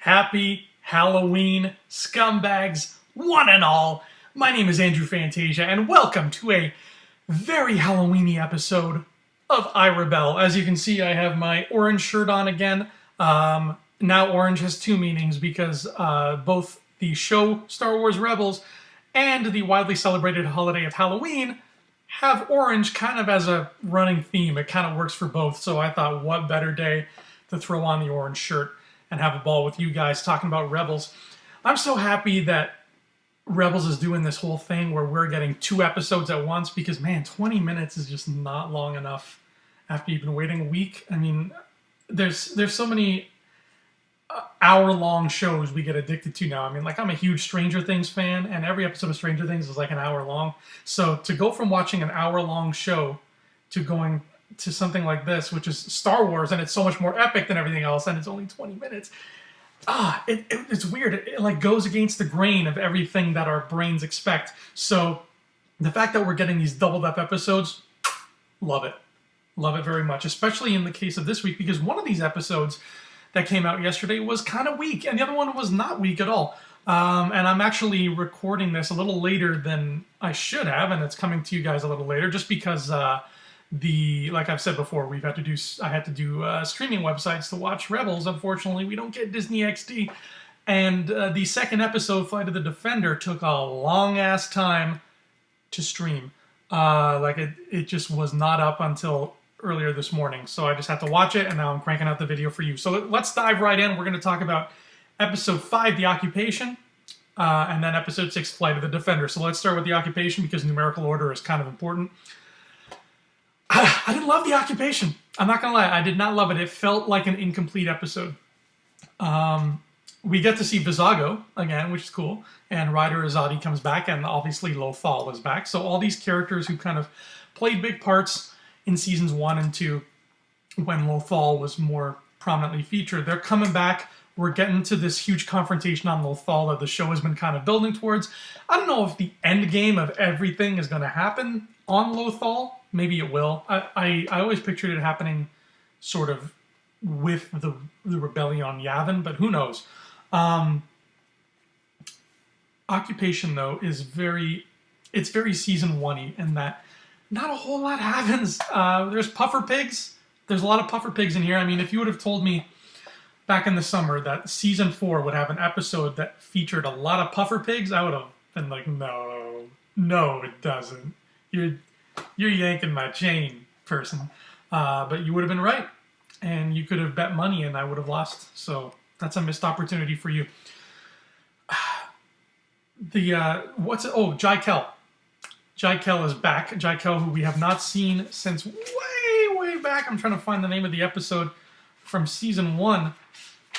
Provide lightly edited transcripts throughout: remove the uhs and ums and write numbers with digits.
Happy Halloween, scumbags, one and all. My name is Andrew Fantasia, and welcome to a very Halloweeny episode of I Rebel. As you can see, I have my orange shirt on again. Now orange has two meanings because both the show Star Wars Rebels and the widely celebrated holiday of Halloween have orange kind of as a running theme. It kind of works for both, so I thought what better day to throw on the orange shirt and have a ball with you guys talking about Rebels. I'm so happy that Rebels is doing this whole thing where we're getting 2 episodes at once because, man, 20 minutes is just not long enough after you've been waiting a week. I mean, there's so many hour-long shows we get addicted to now. I mean, like, I'm a huge Stranger Things fan, and every episode of Stranger Things is like an hour long. So to go from watching an hour-long show to going to something like this, which is Star Wars, and it's so much more epic than everything else, and it's only 20 minutes. It's weird. It like goes against the grain of everything that our brains expect. So the fact that we're getting these doubled up episodes, love it. Love it very much, especially in the case of this week, because one of these episodes that came out yesterday was kind of weak, and the other one was not weak at all. And I'm actually recording this a little later than I should have, and it's coming to you guys a little later, just because like I've said before, I had to do streaming websites to watch Rebels. Unfortunately, we don't get Disney XD, and the second episode, Flight of the Defender, took a long ass time to stream. It just was not up until earlier this morning, so I just had to watch it, and now I'm cranking out the video for you. So let's dive right in. We're going to talk about episode 5, The Occupation, and then episode 6, Flight of the Defender. So let's start with The Occupation because numerical order is kind of important. I didn't love The Occupation. I'm not going to lie. I did not love it. It felt like an incomplete episode. We get to see Vizago again, which is cool. And Ryder Azadi comes back, and obviously Loth-Wolf is back. So all these characters who kind of played big parts in seasons 1 and 2 when Loth-Wolf was more prominently featured, they're coming back. We're getting to this huge confrontation on Loth-Wolf that the show has been kind of building towards. I don't know if the end game of everything is going to happen on Loth-Wolf. Maybe it will. I always pictured it happening sort of with the rebellion on Yavin, but who knows. Occupation, though, is very season 1-y in that not a whole lot happens. There's puffer pigs. There's a lot of puffer pigs in here. I mean, if you would have told me back in the summer that season 4 would have an episode that featured a lot of puffer pigs, I would have been like, no, it doesn't. You're yanking my chain, person. But you would have been right. And you could have bet money and I would have lost. So that's a missed opportunity for you. Jai Kell. Jai Kell is back. Jai Kell, who we have not seen since way back. I'm trying to find the name of the episode from season 1,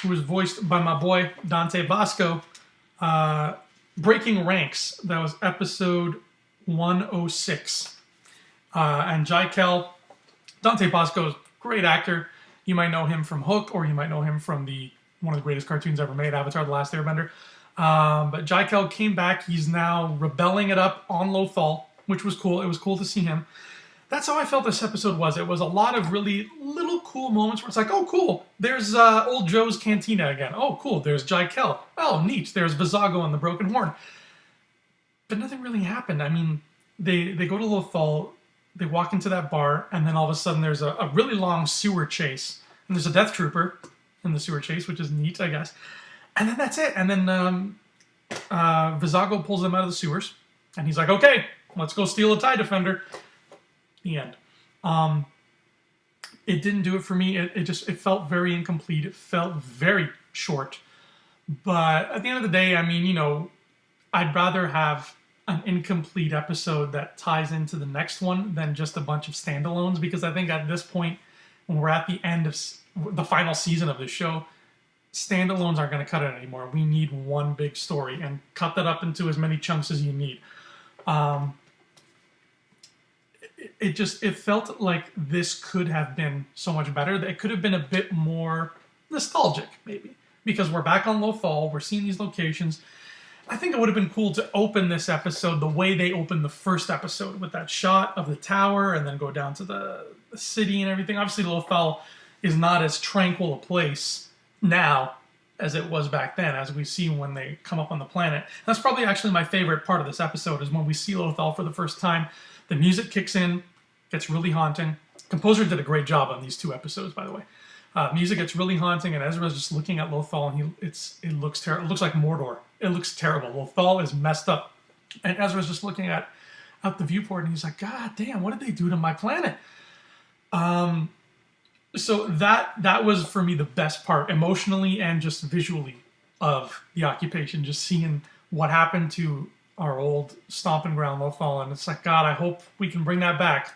who was voiced by my boy, Dante Bosco. Breaking Ranks. That was episode 106. And Jai Kell, Dante Bosco is a great actor. You might know him from Hook, or you might know him from one of the greatest cartoons ever made, Avatar: The Last Airbender. But Jai Kell came back. He's now rebelling it up on Lothal, which was cool. It was cool to see him. That's how I felt this episode was. It was a lot of really little cool moments where it's like, oh, cool, there's Old Joe's Cantina again. Oh, cool, there's Jai Kell. Oh, neat, there's Vizago and the Broken Horn. But nothing really happened. I mean, they go to Lothal, they walk into that bar, and then all of a sudden there's a really long sewer chase. And there's a Death Trooper in the sewer chase, which is neat, I guess. And then that's it. And then Vizago pulls them out of the sewers. And he's like, okay, let's go steal a TIE Defender. The end. It didn't do it for me. It felt very incomplete. It felt very short. But at the end of the day, I mean, I'd rather have an incomplete episode that ties into the next one than just a bunch of standalones, because I think at this point, when we're at the end of the final season of the show, standalones aren't going to cut it anymore. We need one big story, and cut that up into as many chunks as you need. It felt like this could have been so much better. It could have been a bit more nostalgic, maybe, because we're back on Lothal, we're seeing these locations. I think it would have been cool to open this episode the way they opened the first episode, with that shot of the tower and then go down to the city and everything. Obviously, Lothal is not as tranquil a place now as it was back then, as we see when they come up on the planet. That's probably actually my favorite part of this episode, is when we see Loth-Wolf for the first time. The music kicks in, gets really haunting. Composer did a great job on these 2 episodes, by the way. Music gets really haunting, and Ezra's just looking at Loth-Wolf, and it looks terrible. It looks like Mordor. It looks terrible. Loth-Wolf is messed up, and Ezra's just looking out the viewport, and he's like, God damn, what did they do to my planet? So that was, for me, the best part, emotionally and just visually, of the occupation. Just seeing what happened to our old stomping ground, Loth-Wolf, and it's like, God, I hope we can bring that back.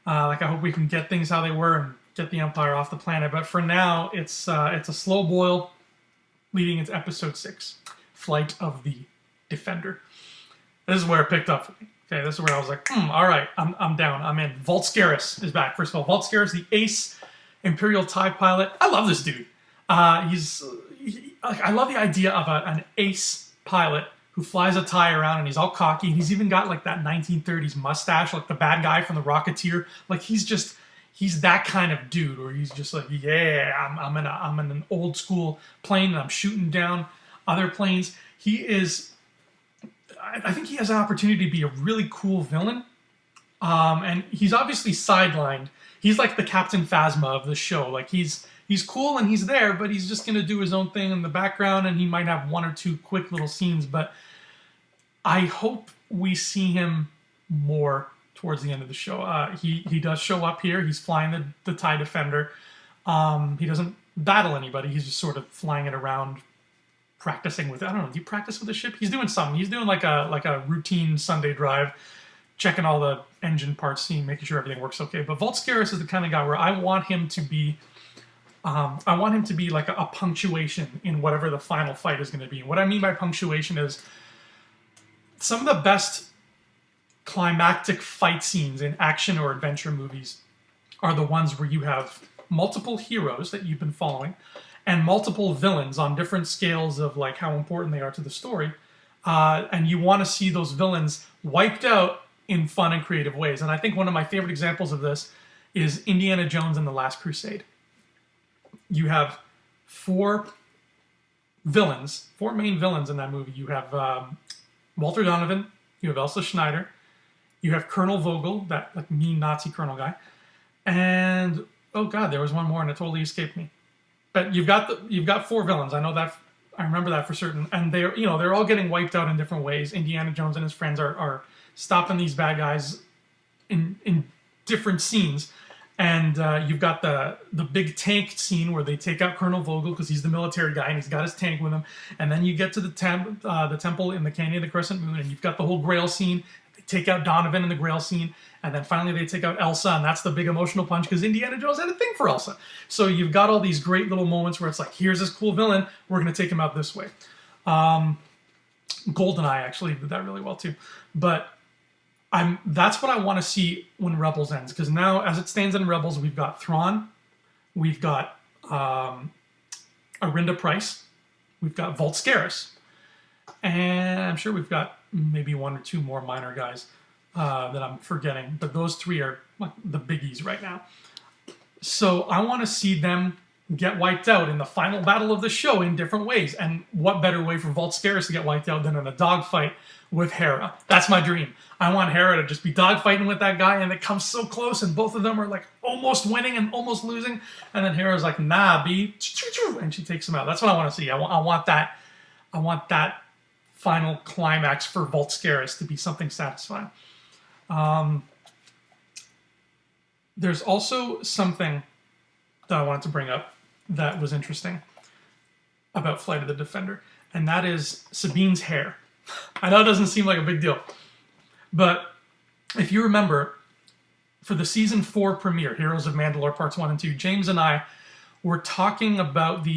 I hope we can get things how they were and get the Empire off the planet. But for now, it's a slow boil, leading into episode 6, Flight of the Defender. This is where it picked up for me. Okay, this is where I was like, all right, I'm down. I'm in. Volscaris is back. First of all, Volscaris, the ace Imperial TIE pilot. I love this dude. I love the idea of an ace pilot who flies a TIE around, and he's all cocky. He's even got like that 1930s mustache, like the bad guy from The Rocketeer. Like he's that kind of dude, where he's just like, yeah, I'm in an old school plane, and I'm shooting down other planes. I think he has an opportunity to be a really cool villain. And he's obviously sidelined. He's like the Captain Phasma of the show. Like he's cool and he's there, but he's just going to do his own thing in the background, and he might have 1 or 2 quick little scenes. But I hope we see him more towards the end of the show. He does show up here. He's flying the TIE Defender. He doesn't battle anybody. He's just sort of flying it around, practicing with it. I don't know. Do you practice with the ship? He's doing something. He's doing like a routine Sunday drive, checking all the engine parts, making sure everything works okay. But Volscaris is the kind of guy where I want him to be like a punctuation in whatever the final fight is going to be. And what I mean by punctuation is some of the best climactic fight scenes in action or adventure movies are the ones where you have multiple heroes that you've been following and multiple villains on different scales of like how important they are to the story. And you want to see those villains wiped out in fun and creative ways. And I think one of my favorite examples of this is Indiana Jones and the Last Crusade. You have 4 main villains in that movie. You have Walter Donovan, you have Elsa Schneider, you have Colonel Vogel, that like mean Nazi colonel guy, and oh god, there was one more and it totally escaped me. But you've got 4 villains. I know that. I remember that for certain. And they're all getting wiped out in different ways. Indiana Jones and his friends are stopping these bad guys in different scenes. And you've got the big tank scene where they take out Colonel Vogel because he's the military guy and he's got his tank with him. And then you get to the temple in the Canyon of the Crescent Moon, and you've got the whole Grail scene. They take out Donovan in the Grail scene, and then finally they take out Elsa, and that's the big emotional punch because Indiana Jones had a thing for Elsa. So you've got all these great little moments where it's like, here's this cool villain, we're going to take him out this way. GoldenEye actually did that really well too. But that's what I want to see when Rebels ends, because now, as it stands in Rebels, we've got Thrawn, we've got Arinda Pryce, we've got Volscaris, and I'm sure we've got maybe 1 or 2 more minor guys that I'm forgetting, but those 3 are like the biggies right now. So I want to see them get wiped out in the final battle of the show in different ways. And what better way for Volscaris to get wiped out than in a dogfight with Hera? That's my dream. I want Hera to just be dogfighting with that guy, and it comes so close, and both of them are like almost winning and almost losing, and then Hera's like, nah, B, and she takes him out. That's what I want to see. I want that final climax for Volscaris to be something satisfying. There's also something that I wanted to bring up that was interesting about Flight of the Defender, and that is Sabine's hair. I know it doesn't seem like a big deal, but if you remember, for the Season 4 premiere, Heroes of Mandalore Parts 1 and 2, James and I were talking about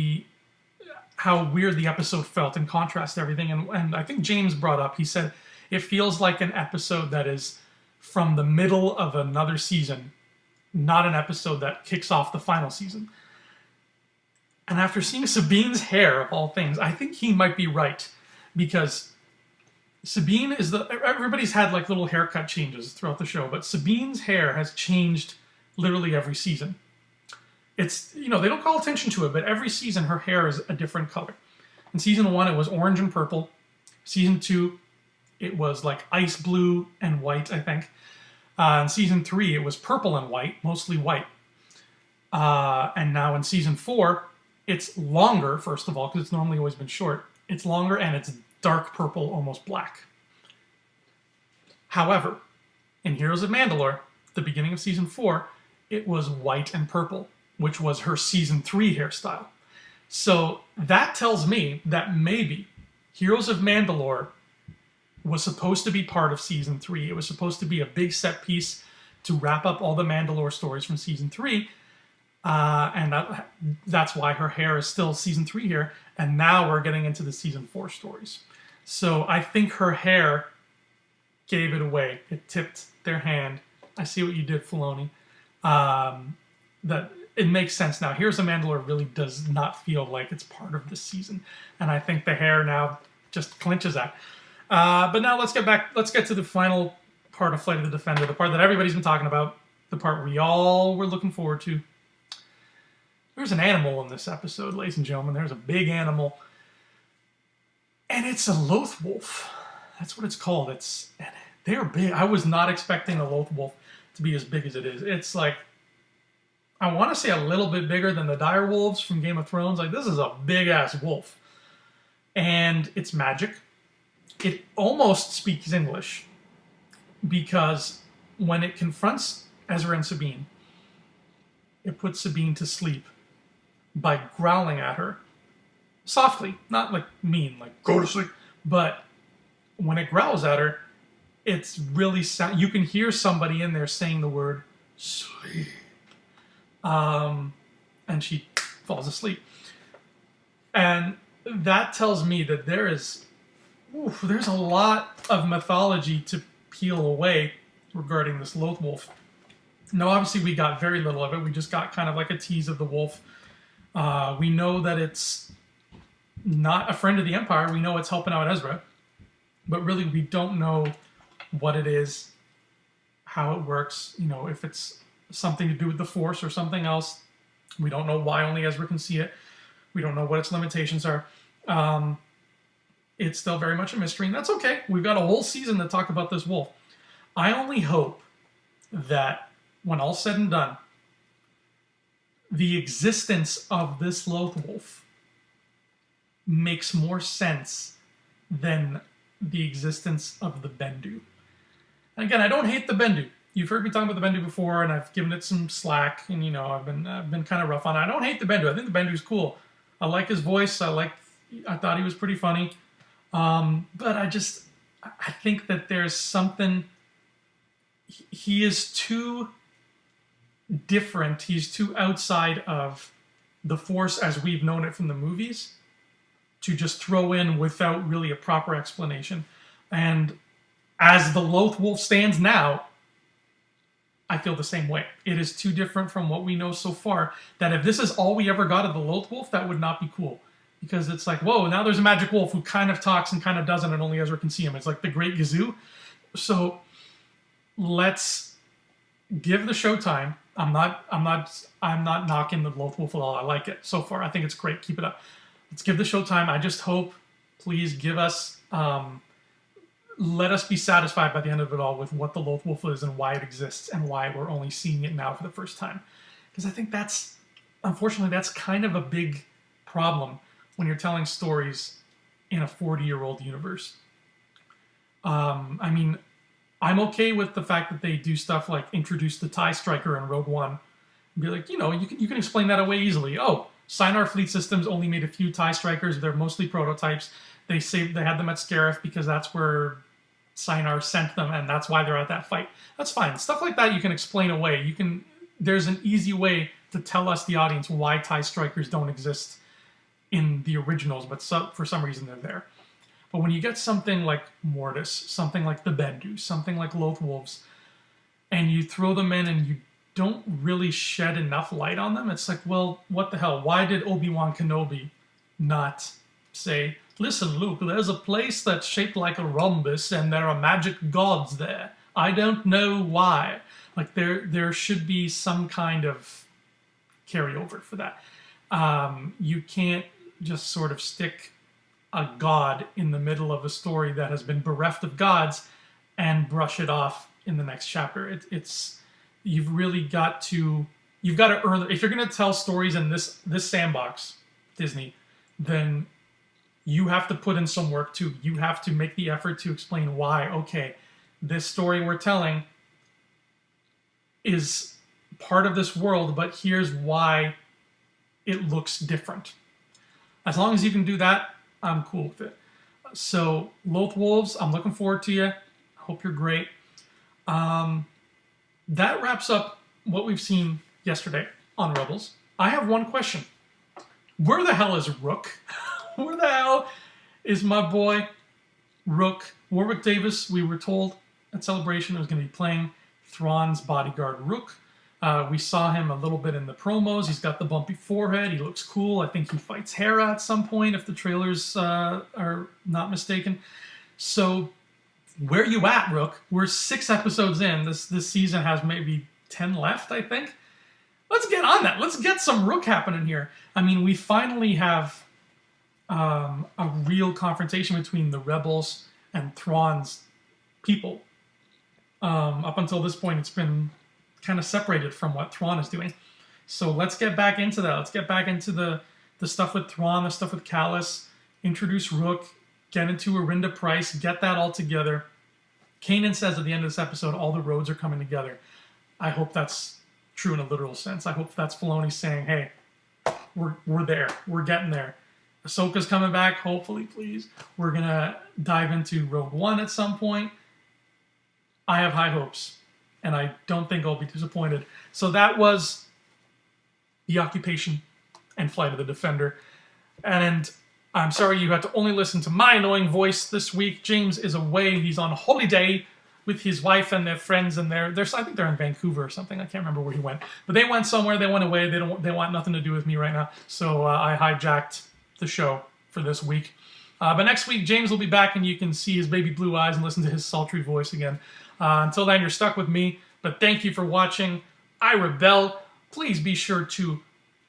how weird the episode felt in contrast to everything, and I think James brought up, he said, it feels like an episode that is from the middle of another season, not an episode that kicks off the final season. And after seeing Sabine's hair, of all things, I think he might be right, because Sabine is everybody's had like little haircut changes throughout the show, but Sabine's hair has changed literally every season. it's, they don't call attention to it, but every season her hair is a different color. In season 1, it was orange and purple. Season 2, it was like ice blue and white, I think. In season 3, it was purple and white, mostly white. And now in season 4, it's longer, first of all, because it's normally always been short. It's longer and it's dark purple, almost black. However, in Heroes of Mandalore, the beginning of season 4, it was white and purple, which was her season 3 hairstyle. So that tells me that maybe Heroes of Mandalore was supposed to be part of season 3. It was supposed to be a big set piece to wrap up all the Mandalore stories from season 3. And that's why her hair is still season 3 here. And now we're getting into the season 4 stories. So I think her hair gave it away. It tipped their hand. I see what you did, Filoni. That it makes sense now. Here's a Mandalore really does not feel like it's part of this season. And I think the hair now just clinches that. But now let's get to the final part of Flight of the Defender, the part that everybody's been talking about, the part we all were looking forward to. There's an animal in this episode, ladies and gentlemen. There's a big animal. And it's a Loth-Wolf. That's what it's called. They're big. I was not expecting a Loth-Wolf to be as big as it is. It's like, I want to say a little bit bigger than the dire wolves from Game of Thrones. Like, this is a big-ass wolf. And it's magic. It almost speaks English. Because when it confronts Ezra and Sabine, it puts Sabine to sleep by growling at her. Softly. Not like mean, like, go to sleep. But when it growls at her, it's really you can hear somebody in there saying the word sleep. And she falls asleep. And that tells me that there's a lot of mythology to peel away regarding this Loth-Wolf. Now, obviously, we got very little of it. We just got kind of like a tease of the wolf. We know that it's not a friend of the Empire. We know it's helping out Ezra. But really, we don't know what it is, how it works, if it's something to do with the Force or something else. We don't know why only Ezra can see it. We don't know what its limitations are. It's still very much a mystery, and that's okay. We've got a whole season to talk about this wolf. I only hope that when all's said and done, the existence of this Loth-Wolf makes more sense than the existence of the Bendu. And again, I don't hate the Bendu. You've heard me talk about the Bendu before, and I've given it some slack, and I've been kind of rough on it. I don't hate the Bendu. I think the Bendu's cool. I like his voice. I thought he was pretty funny. But I think that there's something. He is too different. He's too outside of the Force as we've known it from the movies to just throw in without really a proper explanation. And as the Loth-Wolf stands now, I feel the same way. It is too different from what we know so far, that if this is all we ever got of the Loth-Wolf, that would not be cool. Because it's like, whoa, now there's a magic wolf who kind of talks and kind of doesn't, and only Ezra can see him. It's like the Great Gazoo. So let's give the show time. I'm not knocking the Loth-Wolf at all. I like it so far. I think it's great. Keep it up. Let's give the show time. I just hope, please give us, let us be satisfied by the end of it all with what the Loth-Wolf is and why it exists and why we're only seeing it now for the first time. Because I think unfortunately, that's kind of a big problem when you're telling stories in a 40-year-old universe. I'm okay with the fact that they do stuff like introduce the TIE Striker in Rogue One. And be like, you can explain that away easily. Oh, Sinar Fleet Systems only made a few TIE Strikers. They're mostly prototypes. They had them at Scarif because that's where Sinar sent them, and that's why they're at that fight. That's fine. Stuff like that you can explain away. There's an easy way to tell us, the audience, why TIE Strikers don't exist in the originals, but for some reason they're there. But when you get something like Mortis, something like the Bendu, something like Loth-Wolves, and you throw them in and you don't really shed enough light on them, it's like, well, what the hell? Why did Obi-Wan Kenobi not say, listen, Luke, there's a place that's shaped like a rhombus and there are magic gods there. I don't know why. Like, there should be some kind of carry over for that. You can't just sort of stick a god in the middle of a story that has been bereft of gods and brush it off in the next chapter. It's you've really got to earn. If you're going to tell stories in this sandbox, Disney, then you have to put in some work too. You have to make the effort to explain why. Okay, this story we're telling is part of this world, but here's why it looks different. As long as you can do that, I'm cool with it. So, Loth-Wolves, I'm looking forward to you. Hope you're great. That wraps up what we've seen yesterday on Rebels. I have one question. Where the hell is Rook? Where the hell is my boy Rook? Warwick Davis, we were told at Celebration, was going to be playing Thrawn's bodyguard Rook. We saw him a little bit in the promos. He's got the bumpy forehead. He looks cool. I think he fights Hera at some point, if the trailers are not mistaken. So, where you at, Rook? We're 6 episodes in. This season has maybe 10 left, I think. Let's get on that. Let's get some Rook happening here. I mean, we finally have a real confrontation between the Rebels and Thrawn's people. Up until this point, it's been kind of separated from what Thrawn is doing. So let's get back into that. Let's get back into the stuff with Thrawn, the stuff with Callus, introduce Rook, get into Arinda Price, get that all together. Kanan says at the end of this episode, all the roads are coming together. I hope that's true in a literal sense. I hope that's Filoni saying, hey, we're there. We're getting there. Ahsoka's coming back, hopefully, please. We're going to dive into Rogue One at some point. I have high hopes, and I don't think I'll be disappointed. So that was The Occupation and Flight of the Defender. And I'm sorry you had to only listen to my annoying voice this week. James is away. He's on holiday with his wife and their friends, and I think they're in Vancouver or something. I can't remember where he went. But they went somewhere. They went away. They want nothing to do with me right now. So I hijacked the show for this week. But next week, James will be back, and you can see his baby blue eyes and listen to his sultry voice again. Until then, you're stuck with me. But thank you for watching. I Rebel. Please be sure to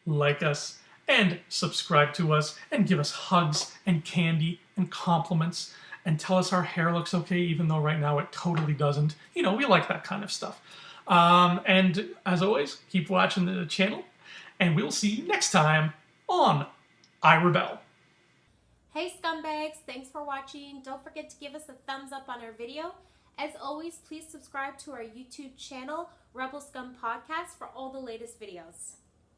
like us and subscribe to us and give us hugs and candy and compliments and tell us our hair looks okay, even though right now it totally doesn't. You know, we like that kind of stuff. And as always, keep watching the channel, and we'll see you next time on I Rebel. Hey scumbags, thanks for watching. Don't forget to give us a thumbs up on our video. As always, please subscribe to our YouTube channel, Rebel Scum Podcast, for all the latest videos.